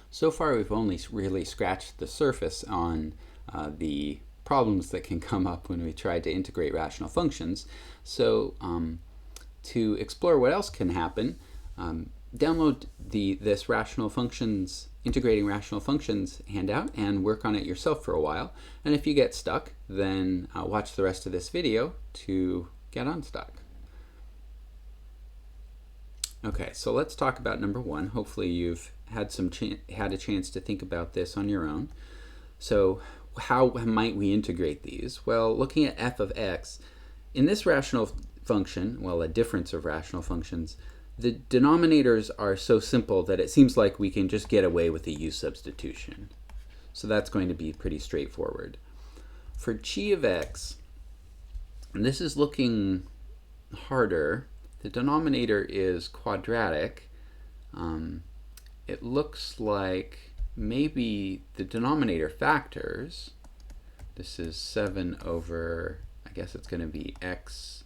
So far we've only really scratched the surface on the problems that can come up when we try to integrate rational functions. So to explore what else can happen, download this integrating rational functions handout and work on it yourself for a while. And if you get stuck, then watch the rest of this video to get unstuck. Okay, so let's talk about number one. Hopefully you've had a chance to think about this on your own. So how might we integrate these? Well, looking at f of x, in this rational function, well, a difference of rational functions, the denominators are so simple that it seems like we can just get away with a u substitution. So that's going to be pretty straightforward. For g of x, and this is looking harder, the denominator is quadratic. It looks like maybe the denominator factors. This is 7 over, I guess it's going to be x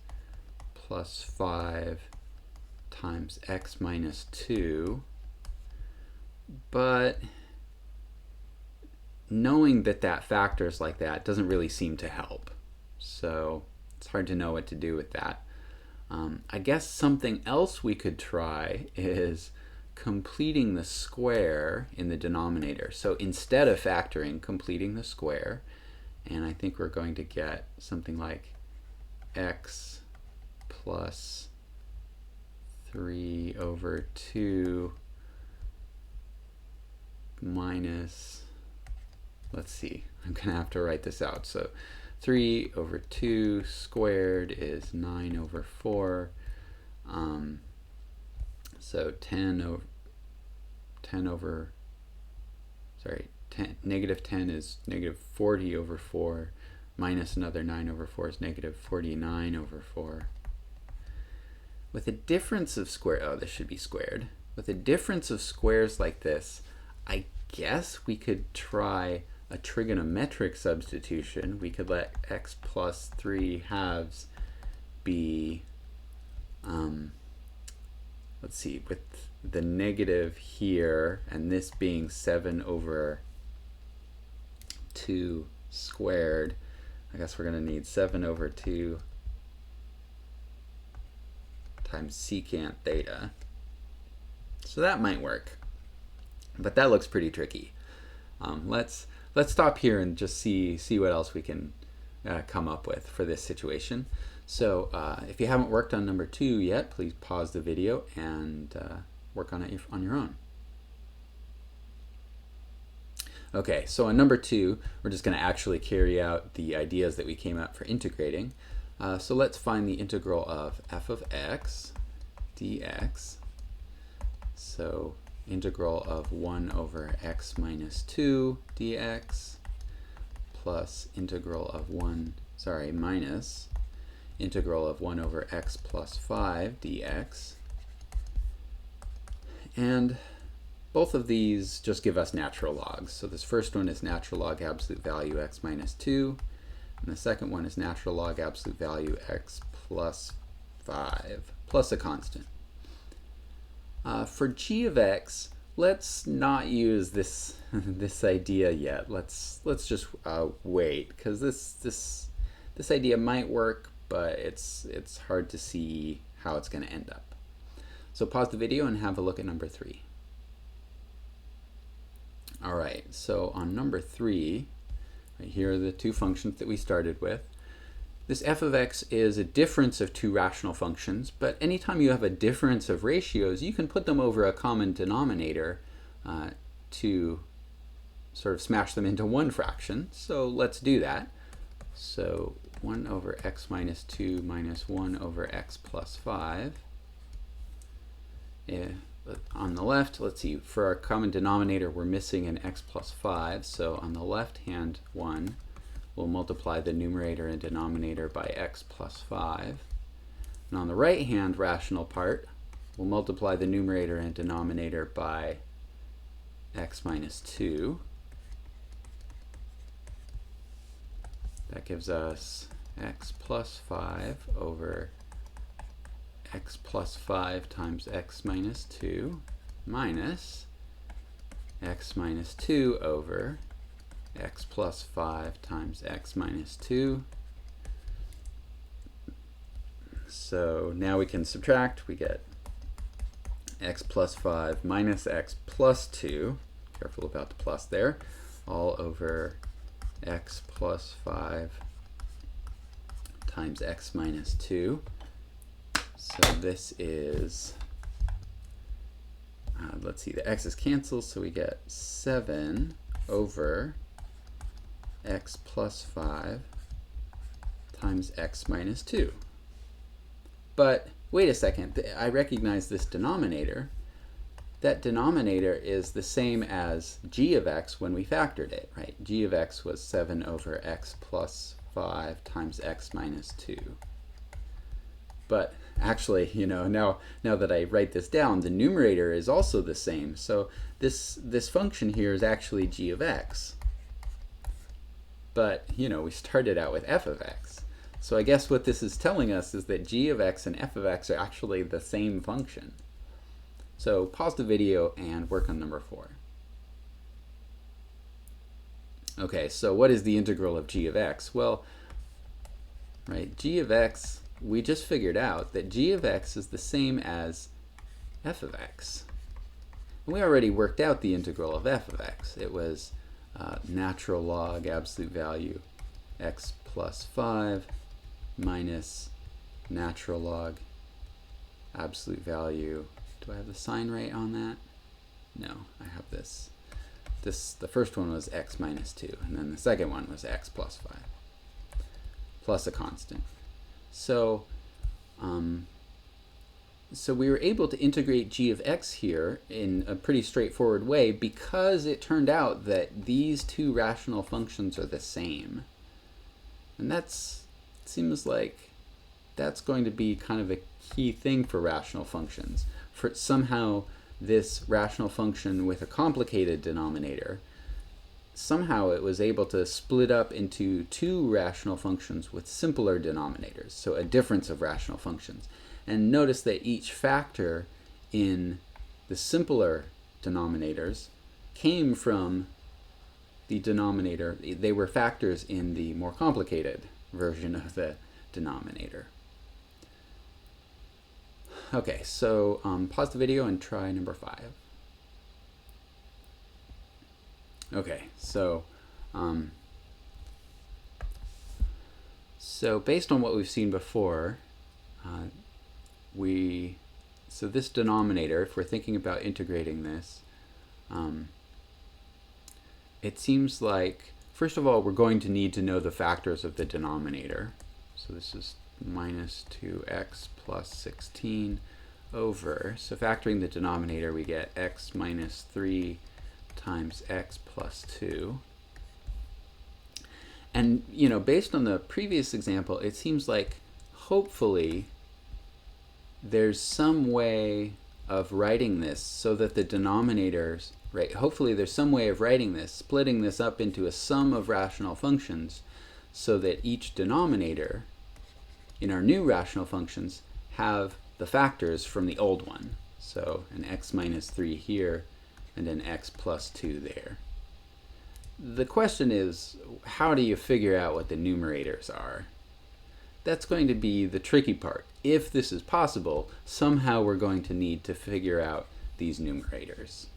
plus 5 times x minus 2. But knowing that factors like that doesn't really seem to help. So it's hard to know what to do with that. I guess something else we could try is completing the square in the denominator. So instead of factoring, completing the square, and I think we're going to get something like x plus 3 over 2 minus, let's see, I'm going to have to write this out. So 3 over 2 squared is 9 over 4. So negative 10 is negative 40 over 4, minus another 9 over 4 is negative 49 over 4. With a difference of this should be squared. With a difference of squares like this, I guess we could try a trigonometric substitution. We could let x plus 3 halves be, let's see, with the negative here, and this being 7 over 2 squared, I guess we're going to need 7 over 2 times secant theta. So that might work, but that looks pretty tricky. Let's stop here and just see what else we can come up with for this situation. So if you haven't worked on number 2 yet, please pause the video and work on it on your own. Okay, so on number 2, we're just going to actually carry out the ideas that we came up for integrating. So let's find the integral of f of x dx. So integral of 1 over x minus 2 dx plus integral of minus integral of 1 over x plus 5 dx. And both of these just give us natural logs. So this first one is natural log absolute value x minus 2, and the second one is natural log absolute value x plus 5, plus a constant. For g of x, let's not use this this idea yet. Let's just wait, because this idea might work, but it's hard to see how it's going to end up. So pause the video and have a look at number 3. All right, so on number 3, right here are the two functions that we started with. This f of x is a difference of two rational functions, but anytime you have a difference of ratios, you can put them over a common denominator to sort of smash them into one fraction. So let's do that. So 1 over x minus 2 minus 1 over x plus 5. On the left, let's see, for our common denominator, we're missing an x plus 5. So on the left-hand one, we'll multiply the numerator and denominator by x plus 5. And on the right-hand rational part, we'll multiply the numerator and denominator by x minus 2. That gives us x plus 5 over x plus 5 times x minus 2 minus x minus 2 over x plus 5 times x minus 2. So now we can subtract. We get x plus 5 minus x plus 2. Careful about the plus there. All over x plus 5 times x minus 2. So this is, let's see, the x's cancel, so we get 7 over x plus 5 times x minus 2. But wait a second, I recognize this denominator. That denominator is the same as g of x when we factored it, right? G of x was 7 over x plus 5 times x minus 2. But actually, you know, now that I write this down, the numerator is also the same. So this function here is actually g of x. But, you know, we started out with f of x. So I guess what this is telling us is that g of x and f of x are actually the same function. So pause the video and work on number 4. Okay, so what is the integral of g of x? Well, right, g of x, we just figured out that g of x is the same as f of x. And we already worked out the integral of f of x. It was natural log absolute value x plus 5 minus natural log absolute value. Do I have the sign right on that? No, I have this. The first one was x minus 2, and then the second one was x plus 5, plus a constant. So, so we were able to integrate g of x here in a pretty straightforward way because it turned out that these two rational functions are the same. And seems like that's going to be kind of a key thing for rational functions. For somehow this rational function with a complicated denominator, somehow it was able to split up into two rational functions with simpler denominators, so a difference of rational functions. And notice that each factor in the simpler denominators came from the denominator. They were factors in the more complicated version of the denominator. Okay, so pause the video and try number 5. Okay, so based on what we've seen before, so this denominator, if we're thinking about integrating this, it seems like, first of all, we're going to need to know the factors of the denominator. So this is minus 2x plus 16 over, so factoring the denominator, we get x minus 3 times x plus 2. And, you know, based on the previous example, it seems like hopefully there's some way of writing this so that the denominators, right, hopefully there's some way of writing this, splitting this up into a sum of rational functions so that each denominator in our new rational functions have the factors from the old one. So an x minus 3 here and an x plus 2 there. The question is, how do you figure out what the numerators are? That's going to be the tricky part. If this is possible, somehow we're going to need to figure out these numerators.